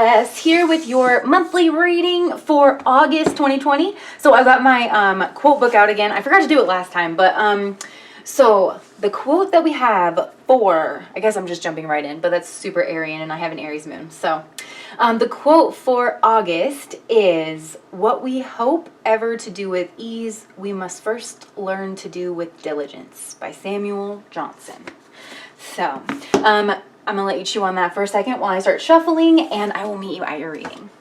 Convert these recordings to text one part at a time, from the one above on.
Jess here with your monthly reading for August 2020. So I got my quote book out again. I forgot to do it last time, but so the quote that we have for, I guess I'm just jumping right in, but that's super Aryan and I have an Aries moon. So the quote for August is, "What we hope ever to do with ease, we must first learn to do with diligence," by Samuel Johnson. So I'm gonna let you chew on that for a second while I start shuffling, and I will meet you at your reading.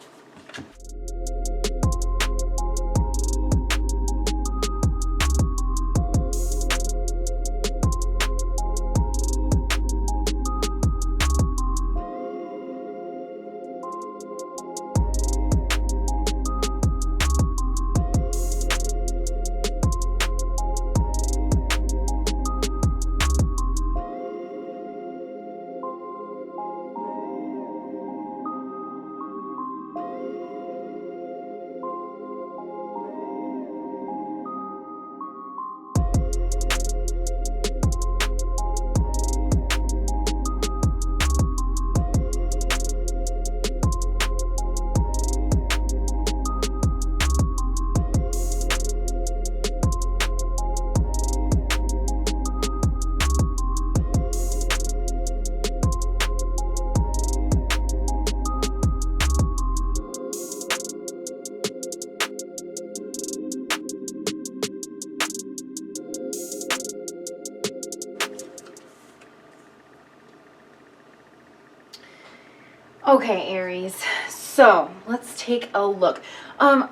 Okay, Aries, so let's take a look.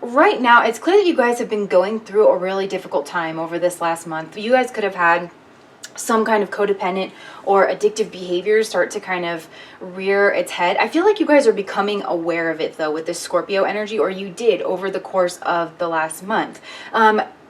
Right now, it's clear that you guys have been going through a really difficult time over this last month. You guys could have had some kind of codependent or addictive behavior start to kind of rear its head. I feel like you guys are becoming aware of it, though, with this Scorpio energy, or you did over the course of the last month.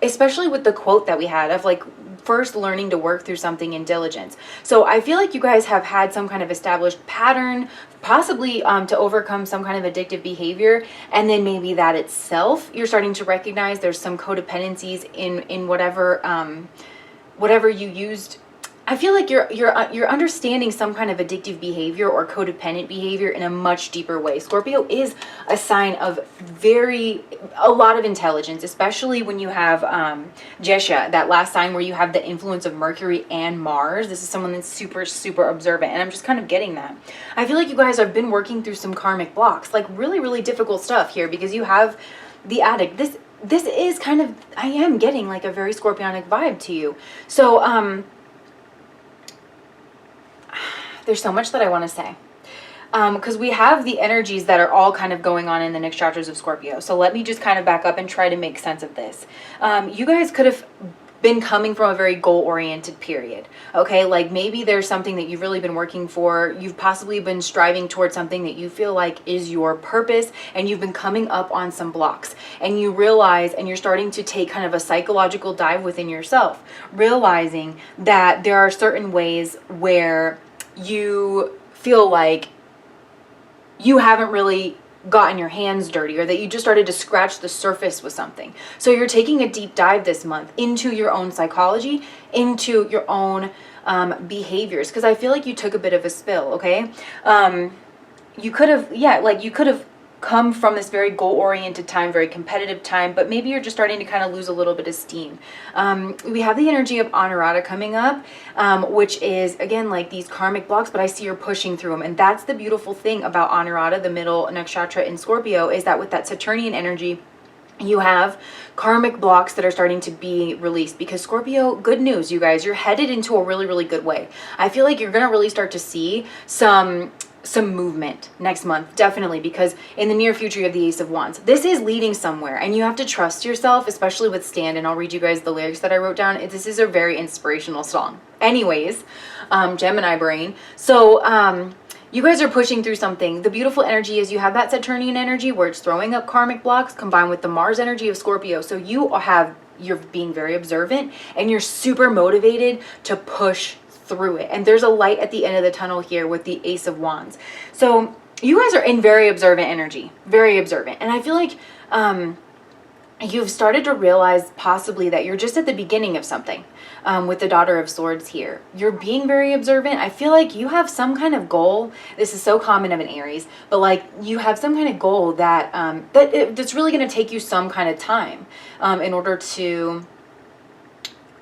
Especially with the quote that we had of like first learning to work through something in diligence. So I feel like you guys have had some kind of established pattern, possibly to overcome some kind of addictive behavior, and then maybe that itself you're starting to recognize there's some codependencies in whatever whatever you used. I feel like you're understanding some kind of addictive behavior or codependent behavior in a much deeper way. Scorpio is a sign of a lot of intelligence, especially when you have Jesha, that last sign where you have the influence of Mercury and Mars. This is someone that's super, super observant, and I'm just kind of getting that. I feel like you guys have been working through some karmic blocks, like really, really difficult stuff here, because you have the addict. This is kind of, I am getting like a very scorpionic vibe to you. So, there's so much that I want to say. Because we have the energies that are all kind of going on in the Nakshatras of Scorpio. So let me just kind of back up and try to make sense of this. You guys could have been coming from a very goal-oriented period, okay? Like maybe there's something that you've really been working for. You've possibly been striving towards something that you feel like is your purpose, and you've been coming up on some blocks, and you realize, and you're starting to take kind of a psychological dive within yourself, realizing that there are certain ways where you feel like you haven't really gotten your hands dirty, or that you just started to scratch the surface with something. So you're taking a deep dive this month into your own psychology, into your own behaviors, because I feel like you took a bit of a spill, okay? You could have, you could have come from this very goal-oriented time, very competitive time, but maybe you're just starting to kind of lose a little bit of steam. We have the energy of Anurata coming up, which is, again, like these karmic blocks, but I see you're pushing through them. And that's the beautiful thing about Anurata, the middle nakshatra in Scorpio, is that with that Saturnian energy, you have karmic blocks that are starting to be released. Because Scorpio, good news, you guys, you're headed into a really, really good way. I feel like you're going to really start to see some movement next month, definitely, because in the near future you have the Ace of Wands. This is leading somewhere, and you have to trust yourself, especially with Stand, and I'll read you guys the lyrics that I wrote down. This is a very inspirational song. Anyways, Gemini brain. So you guys are pushing through something. The beautiful energy is you have that Saturnian energy where it's throwing up karmic blocks combined with the Mars energy of Scorpio. So you're being very observant, and you're super motivated to push through it. And there's a light at the end of the tunnel here with the Ace of Wands. So you guys are in very observant energy, very observant. And I feel like you've started to realize possibly that you're just at the beginning of something. With the Daughter of Swords here, you're being very observant. I feel like you have some kind of goal. This is so common of an Aries, but like you have some kind of goal that that's really going to take you some kind of time in order to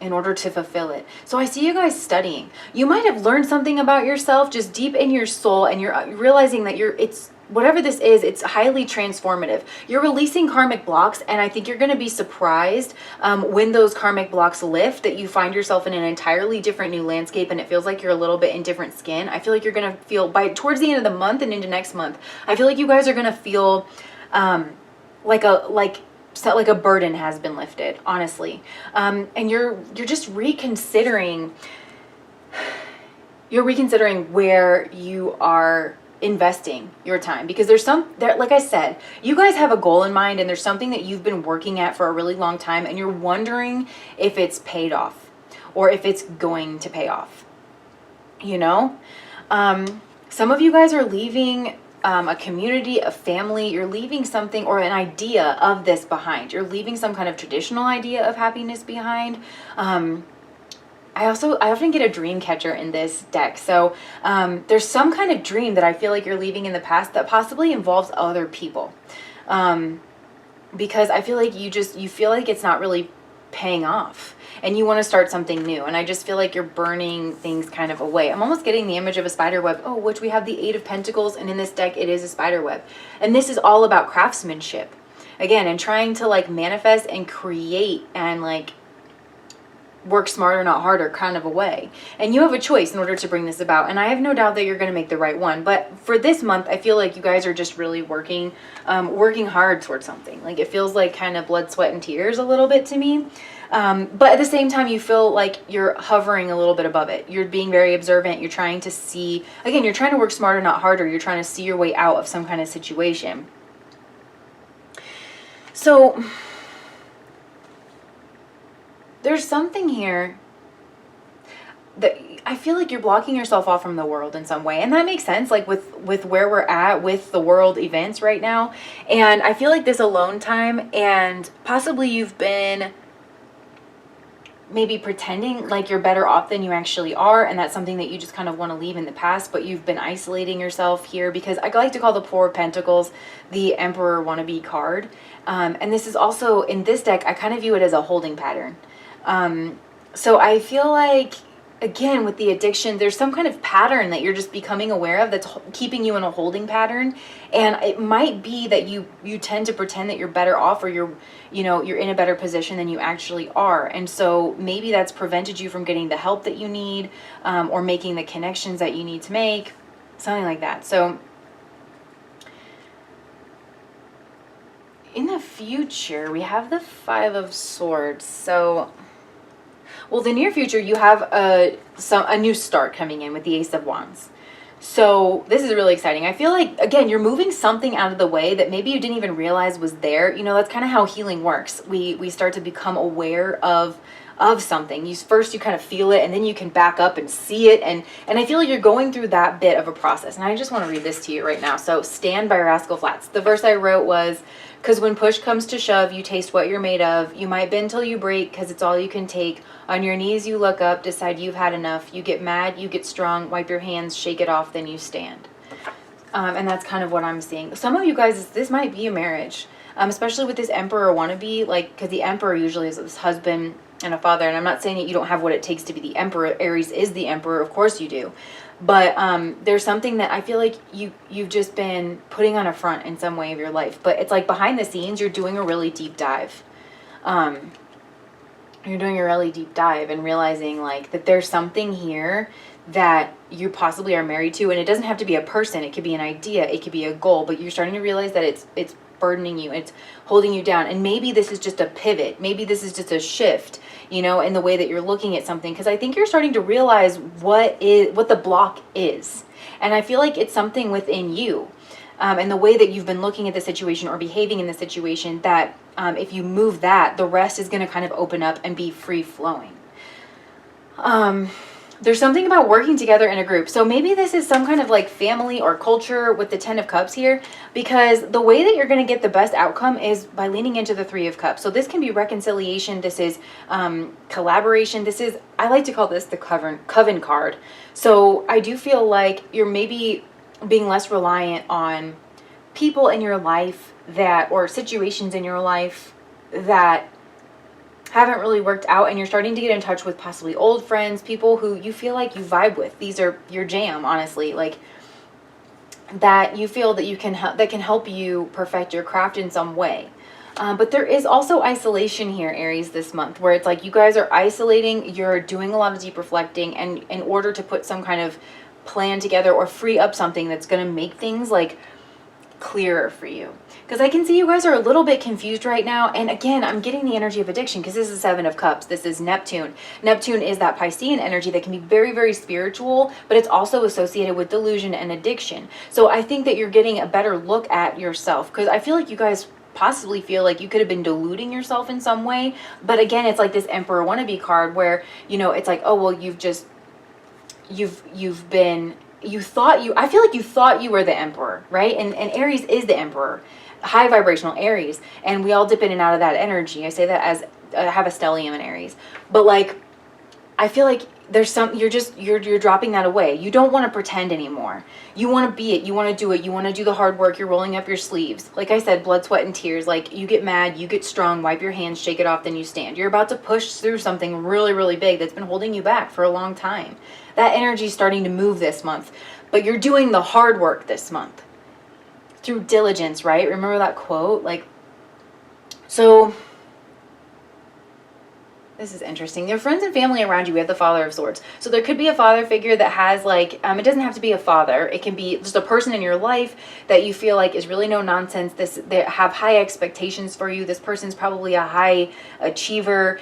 fulfill it. So I see you guys studying. You might have learned something about yourself just deep in your soul, and you're realizing that it's whatever this is, it's highly transformative. You're releasing karmic blocks, and I think you're going to be surprised when those karmic blocks lift, that you find yourself in an entirely different new landscape, and it feels like you're a little bit in different skin. I feel like you're going to feel, by towards the end of the month and into next month, I feel like you guys are going to feel like a burden has been lifted, honestly. And you're just reconsidering, where you are investing your time, because there's like I said, you guys have a goal in mind, and there's something that you've been working at for a really long time, and you're wondering if it's paid off or if it's going to pay off, you know. Some of you guys are leaving a community, a family. You're leaving something or an idea of this behind. You're leaving some kind of traditional idea of happiness behind. I often get a dream catcher in this deck. So there's some kind of dream that I feel like you're leaving in the past that possibly involves other people. Because I feel like you feel like it's not really paying off, and you want to start something new. And I just feel like you're burning things kind of away. I'm almost getting the image of a spider web. Oh, which we have the Eight of Pentacles, and in this deck it is a spider web. And this is all about craftsmanship. Again, and trying to like manifest and create and like work smarter, not harder kind of a way. And you have a choice in order to bring this about. And I have no doubt that you're going to make the right one. But for this month, I feel like you guys are just really working hard towards something. Like it feels like kind of blood, sweat, and tears a little bit to me. But at the same time, you feel like you're hovering a little bit above it. You're being very observant. You're trying to see, again, you're trying to work smarter, not harder. You're trying to see your way out of some kind of situation. So there's something here that I feel like you're blocking yourself off from the world in some way. And that makes sense, like with where we're at with the world events right now. And I feel like this alone time, and possibly you've been maybe pretending like you're better off than you actually are, and that's something that you just kind of want to leave in the past, but you've been isolating yourself here, because I like to call the Four of Pentacles the Emperor wannabe card. And this is also, in this deck, I kind of view it as a holding pattern. So I feel like, again, with the addiction, there's some kind of pattern that you're just becoming aware of that's keeping you in a holding pattern. And it might be that you tend to pretend that you're better off, or you're in a better position than you actually are. And so maybe that's prevented you from getting the help that you need, or making the connections that you need to make, something like that. So in the future, we have the Five of Swords. So, well, the near future, you have a new start coming in with the Ace of Wands. So this is really exciting. I feel like, again, you're moving something out of the way that maybe you didn't even realize was there. You know, that's kind of how healing works. We start to become aware of something. First you kind of feel it, and then you can back up and see it. And I feel like you're going through that bit of a process. And I just want to read this to you right now. So, Stand by Rascal Flatts. The verse I wrote was, "'Cause when push comes to shove, you taste what you're made of. You might bend till you break, 'cause it's all you can take. On your knees you look up, decide you've had enough. You get mad, you get strong, wipe your hands, shake it off, then you stand." And that's kind of what I'm seeing. Some of you guys, this might be a marriage, especially with this Emperor wannabe, like, because the Emperor usually is this husband and a father. And I'm not saying that you don't have what it takes to be the Emperor. Aries is the Emperor, of course you do. But there's something that I feel like you've just been putting on a front in some way of your life. But it's like behind the scenes, you're doing a really deep dive. You're doing a really deep dive and realizing like that there's something here that you possibly are married to. And it doesn't have to be a person. It could be an idea. It could be a goal. But you're starting to realize that it's burdening you. It's holding you down. And maybe this is just a pivot. Maybe this is just a shift, you know, in the way that you're looking at something. Because I think you're starting to realize what the block is. And I feel like it's something within you. And the way that you've been looking at the situation or behaving in the situation, that if you move that, the rest is going to kind of open up and be free flowing. there's something about working together in a group. So maybe this is some kind of like family or culture with the 10 of Cups here, because the way that you're going to get the best outcome is by leaning into the 3 of Cups. So this can be reconciliation. This is collaboration. This is, I like to call this the coven card. So I do feel like you're maybe being less reliant on people in your life that, or situations in your life that haven't really worked out, and you're starting to get in touch with possibly old friends, people who you feel like you vibe with. These are your jam, honestly, like that you feel that you can that can help you perfect your craft in some way. But there is also isolation here, Aries, this month, where it's like you guys are isolating, you're doing a lot of deep reflecting, and in order to put some kind of plan together or free up something that's going to make things like clearer for you. Because I can see you guys are a little bit confused right now. And again, I'm getting the energy of addiction because this is 7 of Cups. This is Neptune. Neptune is that Piscean energy that can be very, very spiritual, but it's also associated with delusion and addiction. So I think that you're getting a better look at yourself, because I feel like you guys possibly feel like you could have been deluding yourself in some way. But again, it's like this Emperor wannabe card where, you know, it's like, oh, well, I feel like you thought you were the Emperor, right? And Aries is the Emperor, high vibrational Aries, and we all dip in and out of that energy. I say that as I have a stellium in Aries, but like I feel like there's some, you're dropping that away. You don't want to pretend anymore. You want to be it. You want to do it. You want to do the hard work. You're rolling up your sleeves. Like I said, blood, sweat, and tears. Like you get mad, you get strong, wipe your hands, shake it off, then you stand. You're about to push through something really, really big that's been holding you back for a long time. That energy is starting to move this month, but you're doing the hard work this month through diligence, right? Remember that quote? Like, so this is interesting. Your friends and family around you, we have the Father of Swords. So there could be a father figure that has like, it doesn't have to be a father. It can be just a person in your life that you feel like is really no nonsense. They have high expectations for you. This person's probably a high achiever.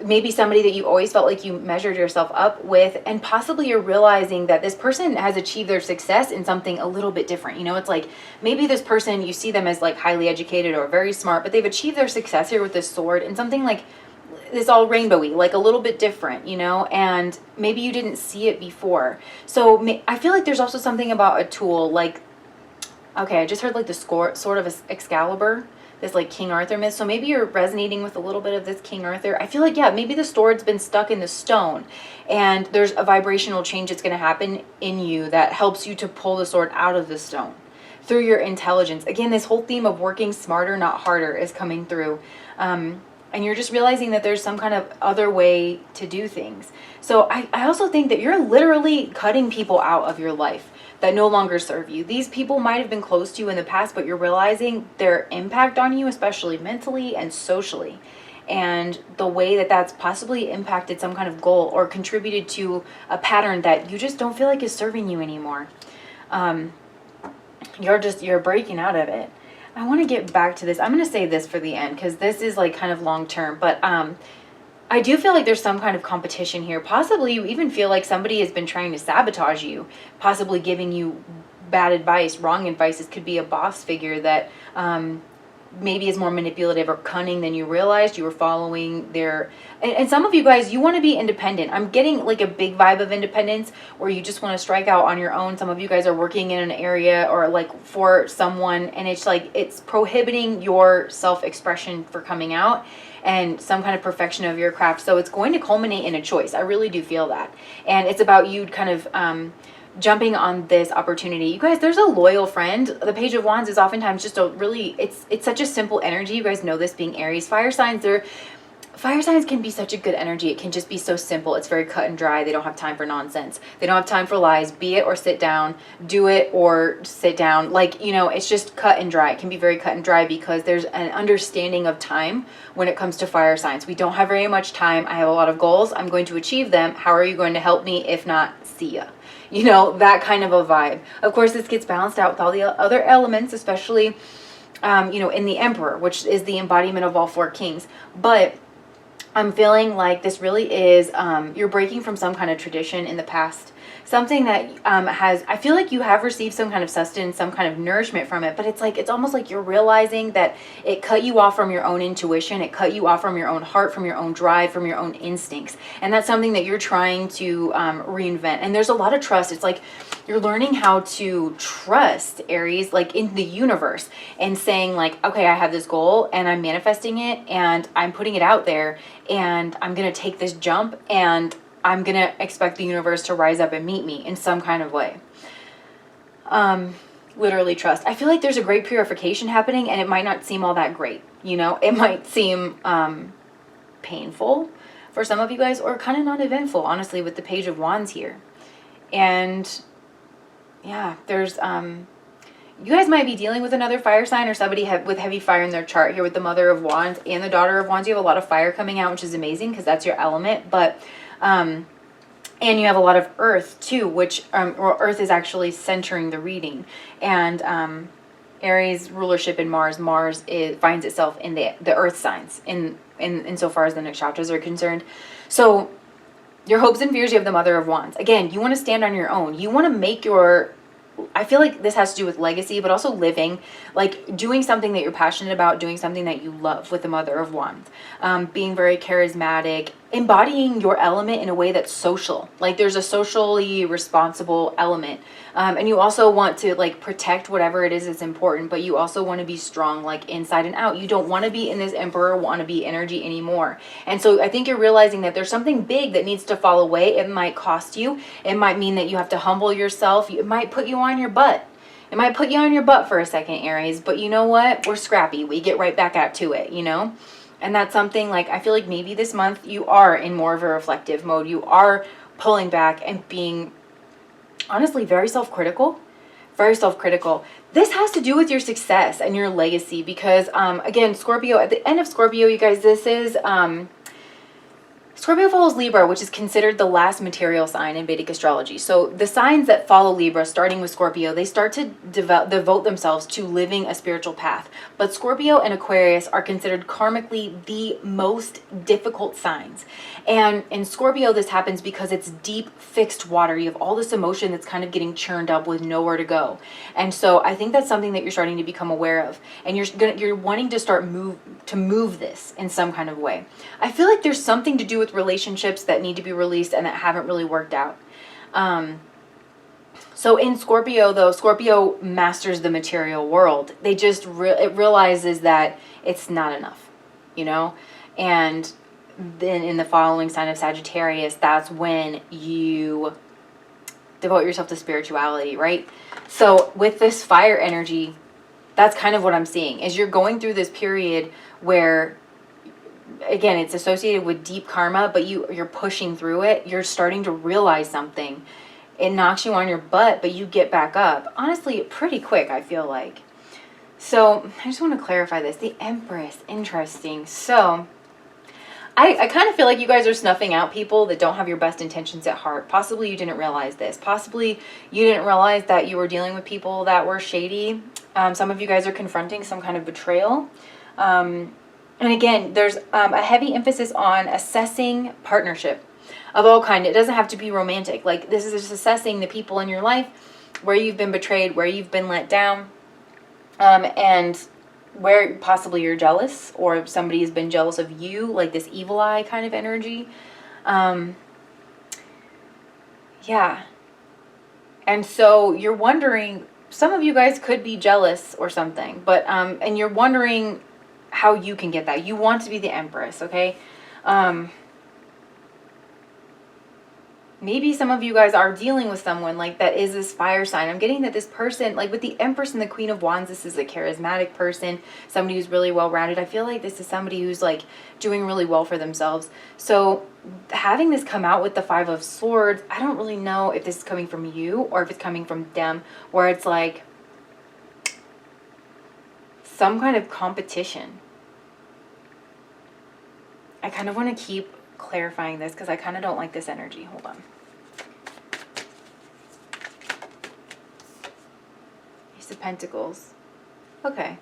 Maybe somebody that you always felt like you measured yourself up with, and possibly you're realizing that this person has achieved their success in something a little bit different. You know, it's like maybe this person, you see them as like highly educated or very smart, but they've achieved their success here with this sword and something like this all rainbowy, like a little bit different, you know, and maybe you didn't see it before. So I feel like there's also something about a tool like, okay, I just heard like the sword of Excalibur, this like King Arthur myth. So maybe you're resonating with a little bit of this King Arthur. I feel like, yeah, maybe the sword's been stuck in the stone and there's a vibrational change that's going to happen in you that helps you to pull the sword out of the stone through your intelligence. Again, this whole theme of working smarter, not harder is coming through. And you're just realizing that there's some kind of other way to do things. So I also think that you're literally cutting people out of your life that no longer serve you. These people might have been close to you in the past, but you're realizing their impact on you, especially mentally and socially, and the way that that's possibly impacted some kind of goal or contributed to a pattern that you just don't feel like is serving you anymore. You're breaking out of it. I want to get back to this. I'm going to say this for the end because this is like kind of long term, but I do feel like there's some kind of competition here. Possibly you even feel like somebody has been trying to sabotage you, possibly giving you bad advice, wrong advice. This could be a boss figure that maybe is more manipulative or cunning than you realized. You were following their, and some of you guys, you want to be independent. I'm getting like a big vibe of independence where you just want to strike out on your own. Some of you guys are working in an area or like for someone, and it's like it's prohibiting your self-expression for coming out and some kind of perfection of your craft. So it's going to culminate in a choice. I really do feel that. And it's about you kind of jumping on this opportunity. You guys, there's a loyal friend. The Page of Wands is oftentimes just a really, it's such a simple energy. You guys know this, being Aries. Fire signs can be such a good energy. It can just be so simple. It's very cut and dry. They don't have time for nonsense. They don't have time for lies. Be it or sit down. Do it or sit down. Like, you know, it's just cut and dry. It can be very cut and dry because there's an understanding of time when it comes to fire signs. We don't have very much time. I have a lot of goals. I'm going to achieve them. How are you going to help me? If not, see ya. You know, that kind of a vibe. Of course, this gets balanced out with all the other elements, especially, you know, in the Emperor, which is the embodiment of all 4 kings. But I'm feeling like this really is, you're breaking from some kind of tradition in the past, something that I feel like you have received some kind of sustenance, some kind of nourishment from it, but it's like, it's almost like you're realizing that it cut you off from your own intuition, it cut you off from your own heart, from your own drive, from your own instincts. And that's something that you're trying to reinvent. And there's a lot of trust. It's like you're learning how to trust, Aries, like in the universe, and saying like, okay, I have this goal and I'm manifesting it and I'm putting it out there and I'm going to take this jump and I'm going to expect the universe to rise up and meet me in some kind of way. Literally trust. I feel like there's a great purification happening and it might not seem all that great. You know, it might seem painful for some of you guys, or kind of not eventful, honestly, with the Page of Wands here. And yeah, there's, you guys might be dealing with another fire sign or somebody with heavy fire in their chart here with the Mother of Wands and the Daughter of Wands. You have a lot of fire coming out, which is amazing because that's your element. But, and you have a lot of earth too, which, or earth is actually centering the reading. And, Aries rulership in Mars. Mars finds itself in the earth signs insofar as the nakshatras are concerned. So your hopes and fears, you have the Mother of Wands. Again, you want to stand on your own. You want to make your, I feel like this has to do with legacy, but also living, like doing something that you're passionate about, doing something that you love with the Mother of Wands, being very charismatic, embodying your element in a way that's social. Like there's a socially responsible element. And you also want to like protect whatever it is that's important, but you also want to be strong, like inside and out. You don't want to be in this Emperor wannabe energy anymore. And so I think you're realizing that there's something big that needs to fall away. It might cost you. It might mean that you have to humble yourself. It might put you on your butt. It might put you on your butt for a second, Aries, but you know what? We're scrappy. We get right back out to it, you know? And that's something like, I feel like maybe this month you are in more of a reflective mode. You are pulling back and being honestly very self-critical. Very self-critical. This has to do with your success and your legacy because, again, Scorpio, at the end of Scorpio, you guys, this is, Scorpio follows Libra, which is considered the last material sign in Vedic astrology. So the signs that follow Libra, starting with Scorpio, they start to devote themselves to living a spiritual path. But Scorpio and Aquarius are considered karmically the most difficult signs. And in Scorpio, this happens because it's deep, fixed water. You have all this emotion that's kind of getting churned up with nowhere to go. And so I think that's something that you're starting to become aware of. And you're wanting to start move this in some kind of way. I feel like there's something to do with relationships that need to be released and that haven't really worked out. So in Scorpio, though, Scorpio masters the material world. They just it realizes that it's not enough, you know? And then in the following sign of Sagittarius, that's when you devote yourself to spirituality, right? So with this fire energy, that's kind of what I'm seeing, is you're going through this period where, again, it's associated with deep karma, but you're pushing through it. You're starting to realize something. It knocks you on your butt, but you get back up. Honestly, pretty quick, I feel like. So I just want to clarify this. The Empress, interesting. So I kind of feel like you guys are snuffing out people that don't have your best intentions at heart. Possibly you didn't realize this. Possibly you didn't realize that you were dealing with people that were shady. Some of you guys are confronting some kind of betrayal. And again, there's a heavy emphasis on assessing partnership of all kind. It doesn't have to be romantic. Like, this is just assessing the people in your life, where you've been betrayed, where you've been let down, and where possibly you're jealous, or somebody has been jealous of you, like this evil eye kind of energy. Yeah. And so you're wondering, some of you guys could be jealous or something, but, and you're wondering how you can get that. You want to be the Empress, okay? Maybe some of you guys are dealing with someone like that is this fire sign. I'm getting that this person, like with the Empress and the Queen of Wands, this is a charismatic person, somebody who's really well-rounded. I feel like this is somebody who's like doing really well for themselves. So having this come out with the Five of Swords, I don't really know if this is coming from you or if it's coming from them, where it's like some kind of competition. I kind of want to keep clarifying this because I kind of don't like this energy. Hold on. Ace of Pentacles. Okay.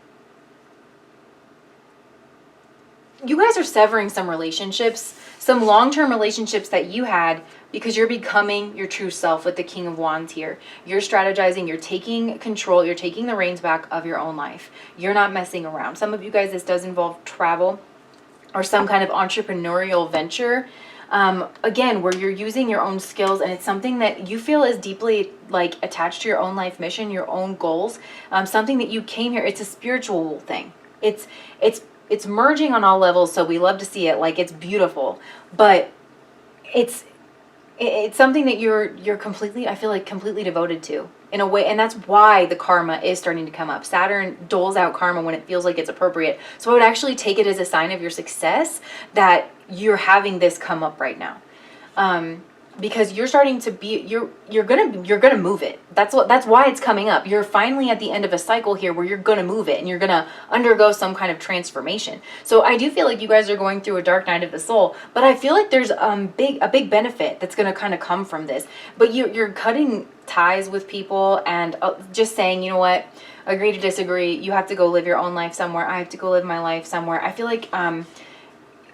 you guys are severing some relationships, some long-term relationships that you had, because you're becoming your true self with the King of Wands here. You're strategizing, you're taking control, you're taking the reins back of your own life. You're not messing around. Some of you guys, this does involve travel or some kind of entrepreneurial venture. Again, where you're using your own skills, and it's something that you feel is deeply like attached to your own life mission, your own goals, something that you came here. It's a spiritual thing. It's merging on all levels, so we love to see it. Like, it's beautiful, but it's something that you're completely, I feel like, completely devoted to in a way, and that's why the karma is starting to come up. Saturn doles out karma when it feels like it's appropriate. So I would actually take it as a sign of your success that you're having this come up right now. Because you're starting to be, you're gonna move it. That's why it's coming up. You're finally at the end of a cycle here where you're gonna move it and you're gonna undergo some kind of transformation. So I do feel like you guys are going through a dark night of the soul, but I feel like there's a big benefit that's gonna kind of come from this. But you're cutting ties with people and just saying, you know what, agree to disagree. You have to go live your own life somewhere. I have to go live my life somewhere. I feel like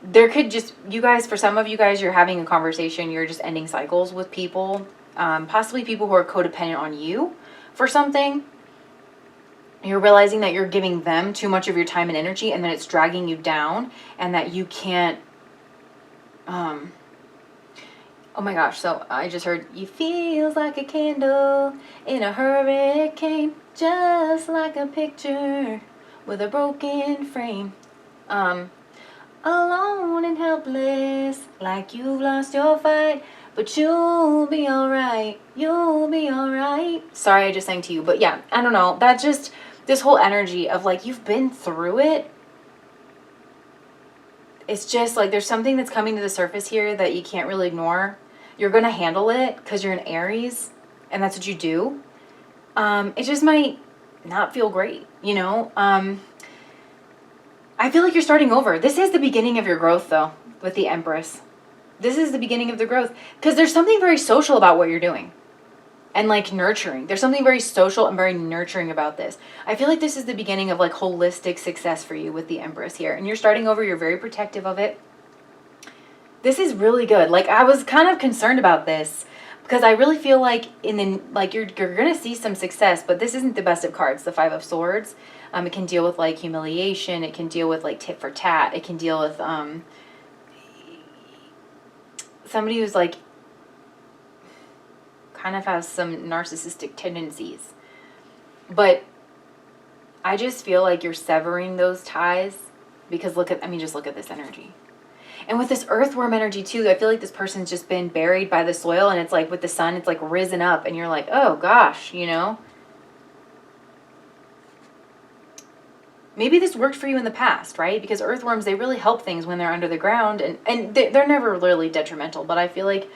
there could just, you guys, for some of you guys, you're having a conversation, you're just ending cycles with people, possibly people who are codependent on you for something. You're realizing that you're giving them too much of your time and energy, and that it's dragging you down, and that you can't, oh my gosh, so I just heard, you feels like a candle in a hurricane, just like a picture with a broken frame. Alone and helpless, like you've lost your fight, but you'll be alright, you'll be alright. Sorry, I just sang to you, but yeah, I don't know. That just, this whole energy of like, you've been through it. It's just like, there's something that's coming to the surface here that you can't really ignore. You're going to handle it because you're an Aries, and that's what you do. It just might not feel great, you know? I feel like you're starting over. This is the beginning of your growth, though, with the Empress. This is the beginning of the growth. Because there's something very social about what you're doing. And, like, nurturing. There's something very social and very nurturing about this. I feel like this is the beginning of, like, holistic success for you with the Empress here. And you're starting over. You're very protective of it. This is really good. Like, I was kind of concerned about this. Because I really feel like you're going to see some success. But this isn't the best of cards, the Five of Swords. It can deal with, like, humiliation. It can deal with, like, tit for tat. It can deal with somebody who's, like, kind of has some narcissistic tendencies. But I just feel like you're severing those ties because just look at this energy. And with this earthworm energy, too, I feel like this person's just been buried by the soil, and it's like with the sun, it's like risen up, and you're like, oh, gosh, you know? Maybe this worked for you in the past, right? Because earthworms, they really help things when they're under the ground, and they're never really detrimental, but I feel like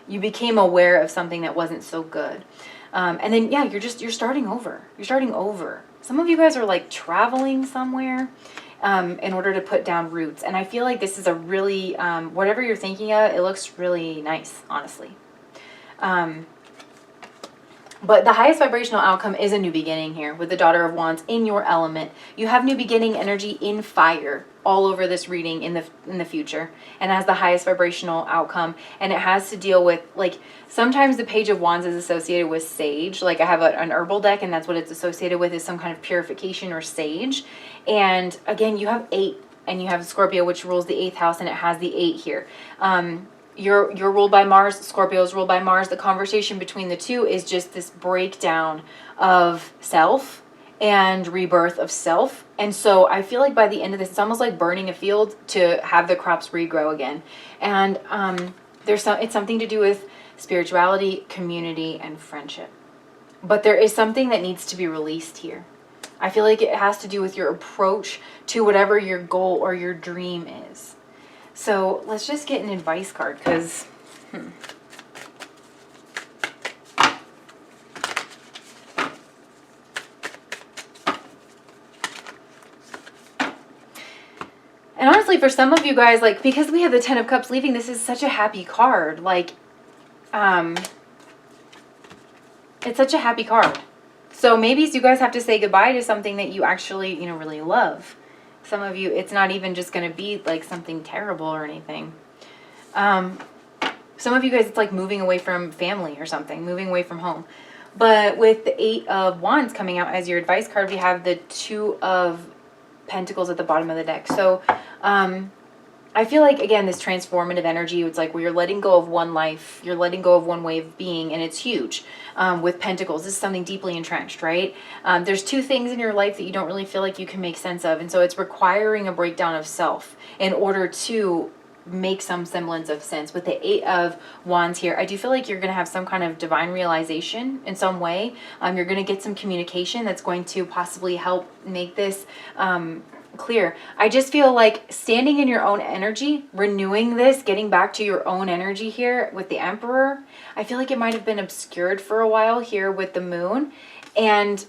you became aware of something that wasn't so good. And then, yeah, you're starting over. You're starting over. Some of you guys are, like, traveling somewhere in order to put down roots. And I feel like this is a really, whatever you're thinking of, it looks really nice, honestly. But the highest vibrational outcome is a new beginning here with the Daughter of Wands in your element. You have new beginning energy in fire all over this reading in the future, and has the highest vibrational outcome. And it has to deal with, like, sometimes the Page of Wands is associated with sage. Like, I have an herbal deck, and that's what it's associated with, is some kind of purification or sage. And again, you have 8, and you have Scorpio, which rules the 8th house, and it has the 8 here. You're ruled by Mars. Scorpio is ruled by Mars. The conversation between the two is just this breakdown of self and rebirth of self. And so I feel like by the end of this, it's almost like burning a field to have the crops regrow again. And it's something to do with spirituality, community, and friendship. But there is something that needs to be released here. I feel like it has to do with your approach to whatever your goal or your dream is. So let's just get an advice card, because And honestly, for some of you guys, like, because we have the Ten of Cups leaving, this is such a happy card. Like, it's such a happy card. So maybe you guys have to say goodbye to something that you actually, really love. Some of you, it's not even just going to be like something terrible or anything. Some of you guys, it's like moving away from family or something, moving away from home. But with the 8 of Wands coming out as your advice card, we have the 2 of Pentacles at the bottom of the deck. So I feel like, again, this transformative energy, it's like where you're letting go of one life, you're letting go of one way of being, and it's huge. With Pentacles, this is something deeply entrenched, right? There's 2 things in your life that you don't really feel like you can make sense of, and so it's requiring a breakdown of self in order to make some semblance of sense. With the 8 of Wands here, I do feel like you're going to have some kind of divine realization in some way. You're going to get some communication that's going to possibly help make this clear. I just feel like standing in your own energy, renewing this, getting back to your own energy here with the Emperor. I feel like it might have been obscured for a while here with the Moon, and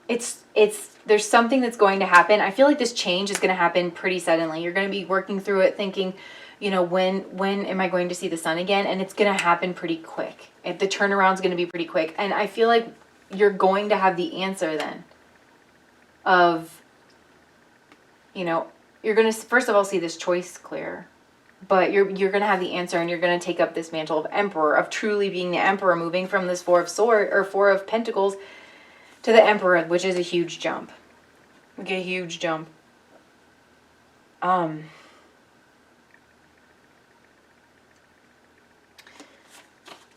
there's something that's going to happen. I feel like this change is going to happen pretty suddenly. You're going to be working through it thinking, you know, when am I going to see the sun again? And it's going to happen pretty quick. The turnaround's going to be pretty quick. And I feel like you're going to have the answer then of, you know, you're going to first of all see this choice clear, but you're going to have the answer, and you're going to take up this mantle of Emperor, of truly being the Emperor, moving from this 4 of Swords or 4 of Pentacles to the Emperor, which is a huge jump. Like a huge jump.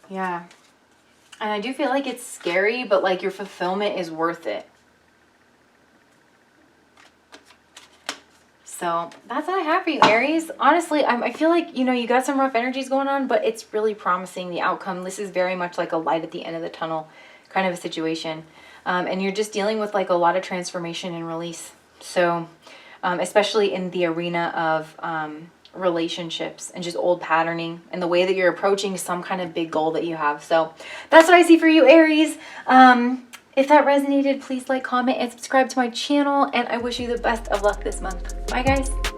Yeah. And I do feel like it's scary, but like your fulfillment is worth it. So that's what I have for you, Aries. Honestly, I feel like, you know, you got some rough energies going on, but it's really promising, the outcome. This is very much like a light at the end of the tunnel kind of a situation. And you're just dealing with like a lot of transformation and release. So especially in the arena of relationships and just old patterning and the way that you're approaching some kind of big goal that you have. So that's what I see for you, Aries. If that resonated, please like, comment, and subscribe to my channel. And I wish you the best of luck this month. Bye, guys.